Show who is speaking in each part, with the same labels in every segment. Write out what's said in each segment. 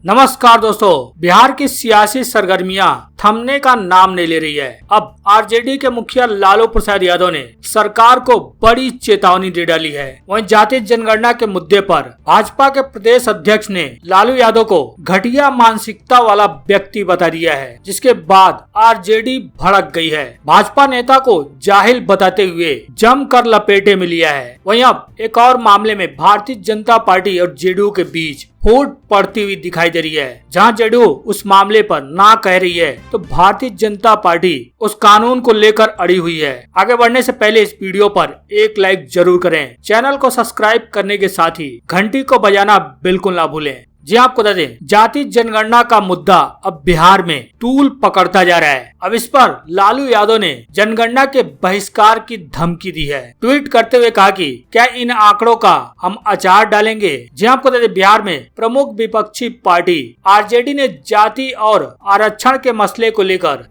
Speaker 1: नमस्कार दोस्तों, बिहार की सियासी सरगर्मियां थमने का नाम नहीं ले रही है। अब आरजेडी के मुखिया लालू प्रसाद यादव ने सरकार को बड़ी चेतावनी दे डाली है। वहीं जाति जनगणना के मुद्दे पर भाजपा के प्रदेश अध्यक्ष ने लालू यादव को घटिया मानसिकता वाला व्यक्ति बता दिया है, जिसके बाद आरजेडी भड़क गई है। भाजपा नेता को जाहिल बताते हुए जमकर लपेटे में लिया है। वहीं अब एक और मामले में भारतीय जनता पार्टी और जेडीयू के बीच फूट पड़ती हुई दिखाई दे रही है। जहां जेडीयू उस मामले पर ना कह रही है, तो भारतीय जनता पार्टी उस कानून को लेकर अड़ी हुई है। आगे बढ़ने से पहले इस वीडियो पर एक लाइक जरूर करें। चैनल को सब्सक्राइब करने के साथ ही घंटी को बजाना बिल्कुल ना भूलें। जी आपको बता दें, जाति जनगणना का मुद्दा अब बिहार में तूल पकड़ता जा रहा है। अब इस पर लालू यादव ने जनगणना के बहिष्कार की धमकी दी है। ट्वीट करते हुए कहा कि क्या इन आंकड़ों का हम अचार डालेंगे। जी आपको बता दें, बिहार में प्रमुख विपक्षी पार्टी आरजेडी ने जाति और आरक्षण के मसले को लेकर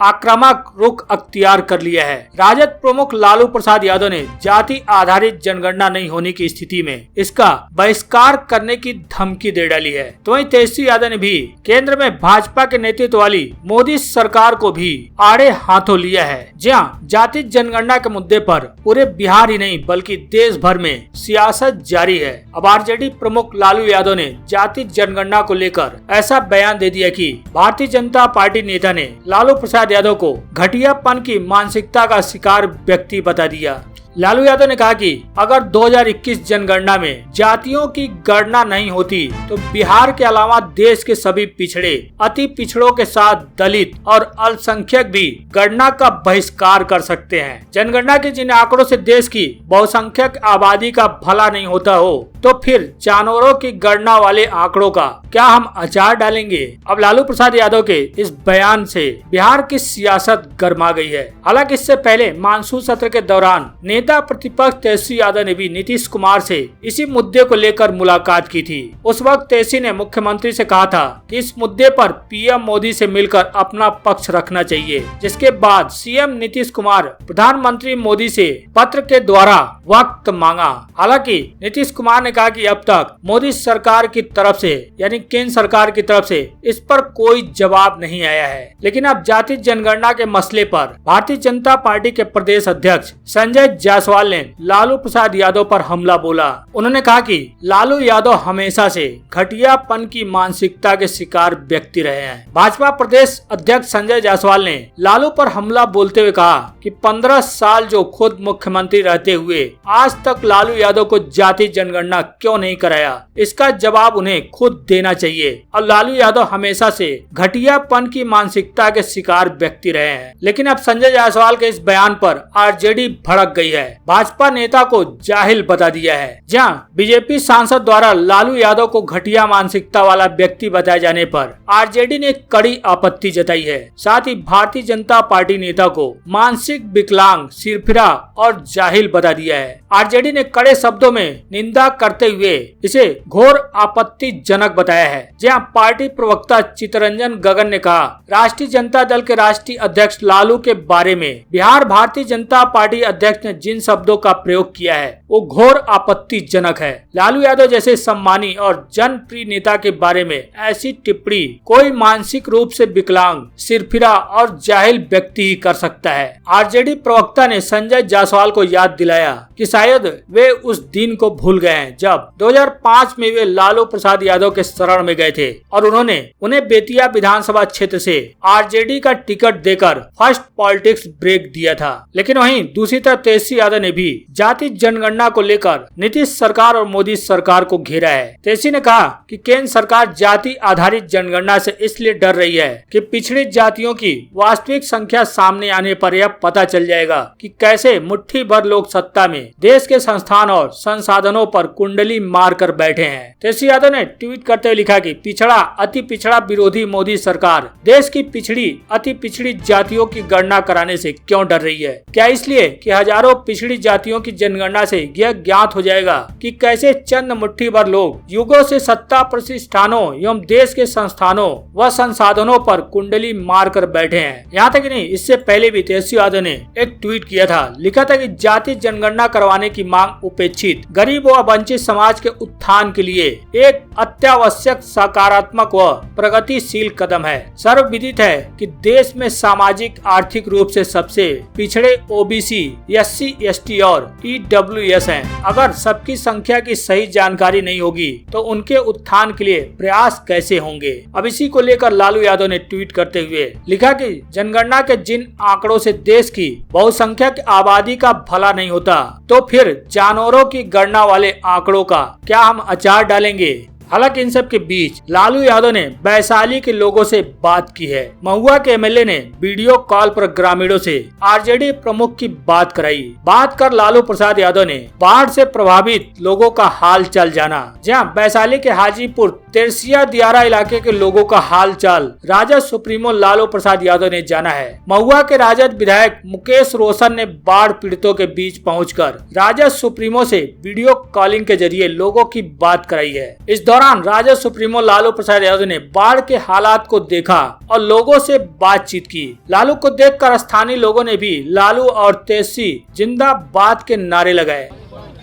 Speaker 1: आक्रामक रुख अख्तियार कर लिया है। राजद प्रमुख लालू प्रसाद यादव ने जाति आधारित जनगणना नहीं होने की स्थिति में इसका बहिष्कार करने की धमकी दे डाली है। तो वहीं तेजस्वी यादव ने भी केंद्र में भाजपा के नेतृत्व वाली मोदी सरकार को भी आड़े हाथों लिया है। जहां जाति जनगणना के मुद्दे पर पूरे बिहार ही नहीं बल्कि देश भर में सियासत जारी है। अब आरजेडी प्रमुख लालू यादव ने जाति जनगणना को लेकर ऐसा बयान दे दिया कि भारतीय जनता पार्टी नेता ने लालू प्रसाद यादव को घटियापन की मानसिकता का शिकार व्यक्ति बता दिया। लालू यादव ने कहा कि अगर 2021 जनगणना में जातियों की गणना नहीं होती तो बिहार के अलावा देश के सभी पिछड़े, अति पिछड़ों के साथ दलित और अल्पसंख्यक भी गणना का बहिष्कार कर सकते हैं। जनगणना के जिन आंकड़ों से देश की बहुसंख्यक आबादी का भला नहीं होता हो, तो फिर जानवरों की गणना वाले आंकड़ों का क्या हम अचार डालेंगे। अब लालू प्रसाद यादव के इस बयान से बिहार की सियासत गर्मा गई है। हालांकि इससे पहले मानसून सत्र के दौरान नेता प्रतिपक्ष तेजस्वी यादव ने भी नीतीश कुमार से इसी मुद्दे को लेकर मुलाकात की थी। उस वक्त तेजस्वी ने मुख्यमंत्री से कहा था कि इस मुद्दे पर पीएम मोदी से मिलकर अपना पक्ष रखना चाहिए, जिसके बाद सीएम नीतीश कुमार प्रधानमंत्री मोदी से पत्र के द्वारा वक्त मांगा। हालांकि नीतीश कुमार ने कहा कि अब तक मोदी सरकार की तरफ से यानी केंद्र सरकार की तरफ से इस पर कोई जवाब नहीं आया है। लेकिन अब जाति जनगणना के मसले पर भारतीय जनता पार्टी के प्रदेश अध्यक्ष संजय जायसवाल ने लालू प्रसाद यादव पर हमला बोला। उन्होंने कहा कि लालू यादव हमेशा से घटियापन की मानसिकता के शिकार व्यक्ति रहे हैं। भाजपा प्रदेश अध्यक्ष संजय जायसवाल ने लालू पर हमला बोलते हुए कहा कि 15 साल जो खुद मुख्यमंत्री रहते हुए आज तक लालू यादव को जाति जनगणना क्यों नहीं कराया, इसका जवाब उन्हें खुद देना चाहिए। और लालू यादव हमेशा से घटियापन की मानसिकता के शिकार व्यक्ति रहे हैं। लेकिन अब संजय जायसवाल के इस बयान पर आरजेडी भड़क गई है। भाजपा नेता को जाहिल बता दिया है। जहां बीजेपी सांसद द्वारा लालू यादव को घटिया मानसिकता वाला व्यक्ति बताए जाने पर आरजेडी ने कड़ी आपत्ति जताई है। साथ ही भारतीय जनता पार्टी नेता को मानसिक विकलांग, सिरफिरा और जाहिल बता दिया है। आरजेडी ने कड़े शब्दों में निंदा करते हुए इसे घोर आपत्तिजनक बताया है। जहां पार्टी प्रवक्ता चितरंजन गगन ने कहा, राष्ट्रीय जनता दल के राष्ट्रीय अध्यक्ष लालू के बारे में बिहार भारतीय जनता पार्टी अध्यक्ष ने जिन शब्दों का प्रयोग किया है वो घोर आपत्तिजनक है। लालू यादव जैसे सम्मानी और जनप्रिय नेता के बारे में ऐसी टिप्पणी कोई मानसिक रूप से विकलांग, सिरफिरा और जाहिल व्यक्ति ही कर सकता है। आरजेडी प्रवक्ता ने संजय जायसवाल को याद दिलाया कि शायद वे उस दिन को भूल गए हैं जब 2005 में वे लालू प्रसाद यादव के शरण में गए थे और उन्होंने उन्हें बेतिया विधानसभा क्षेत्र से आरजेडी का टिकट देकर फर्स्ट पॉलिटिक्स ब्रेक दिया था। लेकिन वहीं दूसरी तरफ तेजस्वी यादव ने भी जाति जनगणना को लेकर नीतीश सरकार और मोदी सरकार को घेरा है। तेजस्वी ने कहा कि केंद्र सरकार जाति आधारित जनगणना से इसलिए डर रही है कि पिछड़ी जातियों की वास्तविक संख्या सामने आने पर यह पता चल जाएगा कि कैसे मुट्ठी भर लोग सत्ता में देश के संस्थान और संसाधनों पर कुंडली मार कर बैठे हैं। तेजस्वी यादव ने ट्वीट करते हुए लिखा कि पिछड़ा अति पिछड़ा विरोधी मोदी सरकार देश की पिछड़ी अति पिछड़ी जातियों की गणना कराने से क्यों डर रही है। क्या इसलिए कि हजारों पिछड़ी जातियों की जनगणना से यह ज्ञात हो जाएगा कि कैसे चंद मुट्ठी भर लोग युगों से सत्ता प्रतिष्ठानों एवं देश के संस्थानों व संसाधनों पर कुंडली मार कर बैठे हैं। यहाँ तक नहीं, इससे पहले भी तेजस्वी यादव ने एक ट्वीट किया था, लिखा था कि जाति जनगणना करवाने की मांग उपेक्षित गरीब व वंचित समाज के उत्थान के लिए एक अत्यावश्यक सकारात्मक व प्रगतिशील कदम है। सर्वविदित है कि देश में सामाजिक आर्थिक रूप से सबसे पिछड़े ओबीसी, एससी, एसटी और ईडब्ल्यूएस हैं। अगर सबकी संख्या की सही जानकारी नहीं होगी तो उनके उत्थान के लिए प्रयास कैसे होंगे। अब इसी को लेकर लालू यादव ने ट्वीट करते हुए लिखा कि जनगणना के जिन आंकड़ों से देश की बहुसंख्यक आबादी का भला नहीं होता, तो फिर जानवरों की गणना वाले आंकड़ों का क्या हम अचार डालेंगे। हालांकि इन सब के बीच लालू यादव ने वैशाली के लोगों से बात की है। महुआ के एमएलए ने वीडियो कॉल पर ग्रामीणों से आरजेडी प्रमुख की बात कराई। बात कर लालू प्रसाद यादव ने बाढ़ से प्रभावित लोगों का हाल चाल जाना। जहां वैशाली के हाजीपुर तेरसिया दियारा इलाके के लोगों का हाल चाल राजद सुप्रीमो लालू प्रसाद यादव ने जाना है। महुआ के राजद विधायक मुकेश रोशन ने बाढ़ पीड़ितों के बीच पहुंचकर राजद सुप्रीमो से वीडियो कॉलिंग के जरिए लोगों की बात कराई है। इस दौरान राजद सुप्रीमो लालू प्रसाद यादव ने बाढ़ के हालात को देखा और लोगों से बातचीत की। लालू को देखकर स्थानीय लोगों ने भी लालू और तेजस्वी जिंदाबाद के नारे लगाए।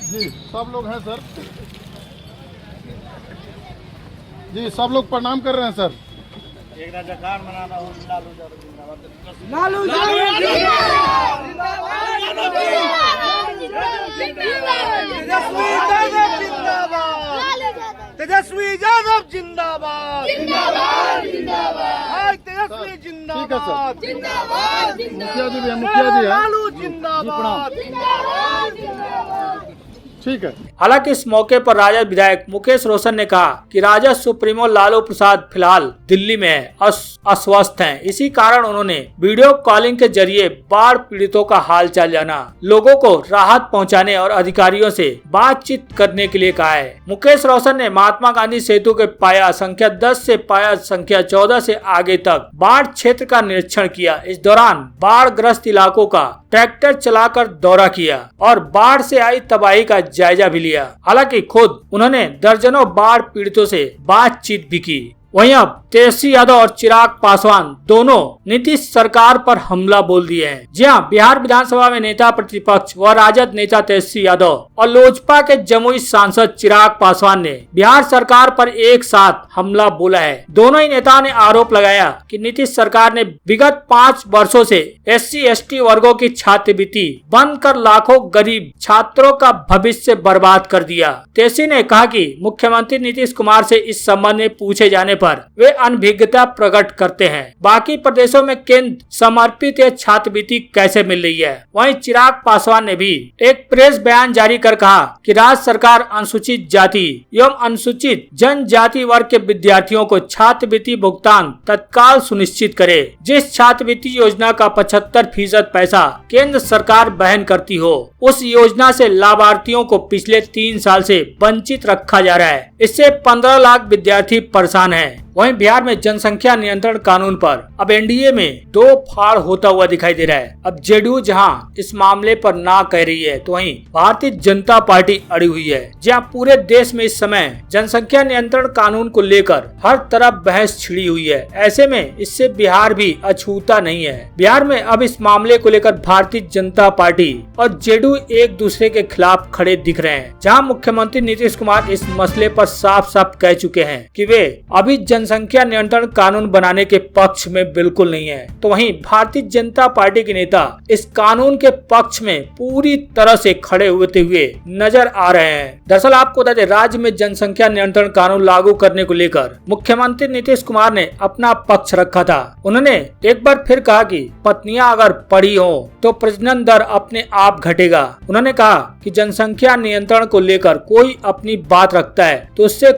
Speaker 2: जी सब लोग हैं सर, जी सब लोग प्रणाम कर रहे हैं सर।
Speaker 3: एक राजाकार मनाना हो, लालू तेजस्वी यादव जिंदाबाद, तेजस्वी जिंदाबाद,
Speaker 2: मुखिया जी भी है, मुखिया जी है,
Speaker 3: लालू जिंदाबाद।
Speaker 2: ठीक है।
Speaker 1: हालांकि इस मौके पर राजद विधायक मुकेश रोशन ने कहा कि राजद सुप्रीमो लालू प्रसाद फिलहाल दिल्ली में है, अस्वस्थ हैं। इसी कारण उन्होंने वीडियो कॉलिंग के जरिए बाढ़ पीड़ितों का हाल चाल जाना, लोगों को राहत पहुंचाने और अधिकारियों से बातचीत करने के लिए कहा है। मुकेश रोशन ने महात्मा गांधी सेतु के पाया संख्या 10 से पाया संख्या 14 से आगे तक बाढ़ क्षेत्र का निरीक्षण किया। इस दौरान बाढ़ ग्रस्त इलाकों का ट्रैक्टर चलाकर दौरा किया और बाढ़ से आई तबाही का जायजा भी लिया। हालांकि खुद उन्होंने दर्जनों बाढ़ पीड़ितों से बातचीत भी की। वहीं अब तेजस्वी यादव और चिराग पासवान दोनों नीतीश सरकार पर हमला बोल दिए हैं। जी हां, बिहार विधानसभा में नेता प्रतिपक्ष व राजद नेता तेजस्वी यादव और लोजपा के जमुई सांसद चिराग पासवान ने बिहार सरकार पर एक साथ हमला बोला है। दोनों ही नेताओं ने आरोप लगाया कि नीतीश सरकार ने विगत 5 वर्षों से SC ST वर्गों की छात्रवृत्ति बंद कर लाखों गरीब छात्रों का भविष्य बर्बाद कर दिया। तेजस्वी ने कहा कि मुख्यमंत्री नीतीश कुमार से इस संबंध में पूछे जाने पर वे अनभिज्ञता प्रकट करते हैं। बाकी प्रदेशों में केंद्र समर्पित यह छात्रवृत्ति कैसे मिल रही है। वहीं चिराग पासवान ने भी एक प्रेस बयान जारी कर कहा कि राज्य सरकार अनुसूचित जाति एवं अनुसूचित जनजाति वर्ग के विद्यार्थियों को छात्रवृत्ति भुगतान तत्काल सुनिश्चित करे। जिस छात्रवृत्ति योजना का 75% पैसा केंद्र सरकार वहन करती हो, उस योजना से लाभार्थियों को पिछले 3 साल से वंचित रखा जा रहा है। इससे 15 लाख विद्यार्थी परेशान हैं। वहीं बिहार में जनसंख्या नियंत्रण कानून पर अब एनडीए में 2 फाड़ होता हुआ दिखाई दे रहा है। अब जेडीयू जहां इस मामले पर ना कह रही है, तो वहीं भारतीय जनता पार्टी अड़ी हुई है। जहां पूरे देश में इस समय जनसंख्या नियंत्रण कानून को लेकर हर तरफ बहस छिड़ी हुई है। ऐसे में इससे बिहार भी अछूता नहीं है। बिहार में अब इस मामले को लेकर भारतीय जनता पार्टी और जेडीयू एक दूसरे के खिलाफ खड़े दिख रहे हैं। जहाँ मुख्यमंत्री नीतीश कुमार इस मसले पर साफ साफ कह चुके हैं कि वे अभी जनसंख्या नियंत्रण कानून बनाने के पक्ष में बिल्कुल नहीं है, तो वहीं भारतीय जनता पार्टी के नेता इस कानून के पक्ष में पूरी तरह से खड़े होते हुए नजर आ रहे हैं। दरअसल आपको बता दें, राज्य में जनसंख्या नियंत्रण कानून लागू करने को लेकर मुख्यमंत्री नीतीश कुमार ने अपना पक्ष रखा था। उन्होंने एक बार फिर कहा कि पत्नियां अगर पढ़ी हो तो प्रजनन दर अपने आप घटेगा। उन्होंने कहा कि जनसंख्या नियंत्रण को लेकर कोई अपनी बात रखता है तो उससे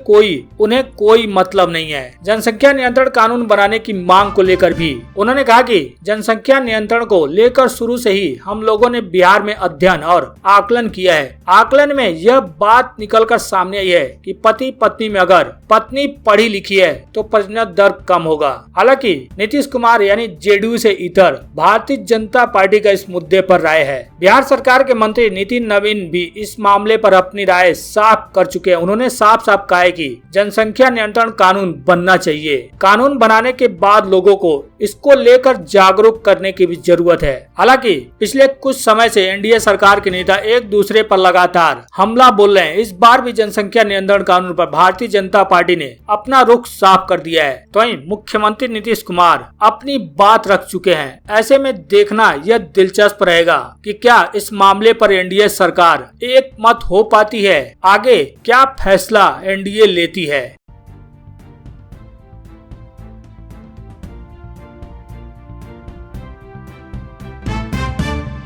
Speaker 1: उन्हें कोई मतलब नहीं है। जनसंख्या नियंत्रण कानून बनाने की मांग को लेकर भी। उन्होंने कहा कि जनसंख्या नियंत्रण को लेकर शुरू से ही हम लोगों ने बिहार में अध्ययन और आकलन किया है। आकलन में यह बात निकलकर सामने आई है कि पति पत्नी में अगर पत्नी पढ़ी लिखी है तो प्रजनन दर कम होगा। हालांकि नीतीश कुमार यानी जेडीयू से इतर भारतीय जनता पार्टी का इस मुद्दे पर राय है। बिहार सरकार के मंत्री नितिन नवीन भी इस मामले पर अपनी राय साफ कर चुके हैं। उन्होंने साफ साफ कहा है कि जनसंख्या नियंत्रण कानून बनना चाहिए। कानून बनाने के बाद लोगों को इसको लेकर जागरूक करने की भी जरूरत है। हालांकि पिछले कुछ समय से एनडीए सरकार के नेता एक दूसरे पर लगातार हमला बोल रहे हैं। इस बार भी जनसंख्या नियंत्रण कानून पर भारतीय जनता पार्टी ने अपना रुख साफ कर दिया है। तो वहीं मुख्यमंत्री नीतीश कुमार अपनी बात रख चुके हैं। ऐसे में देखना यह दिलचस्प रहेगा कि क्या इस मामले पर एनडीए सरकार एक मत हो पाती है। आगे क्या फैसला एनडीए लेती है।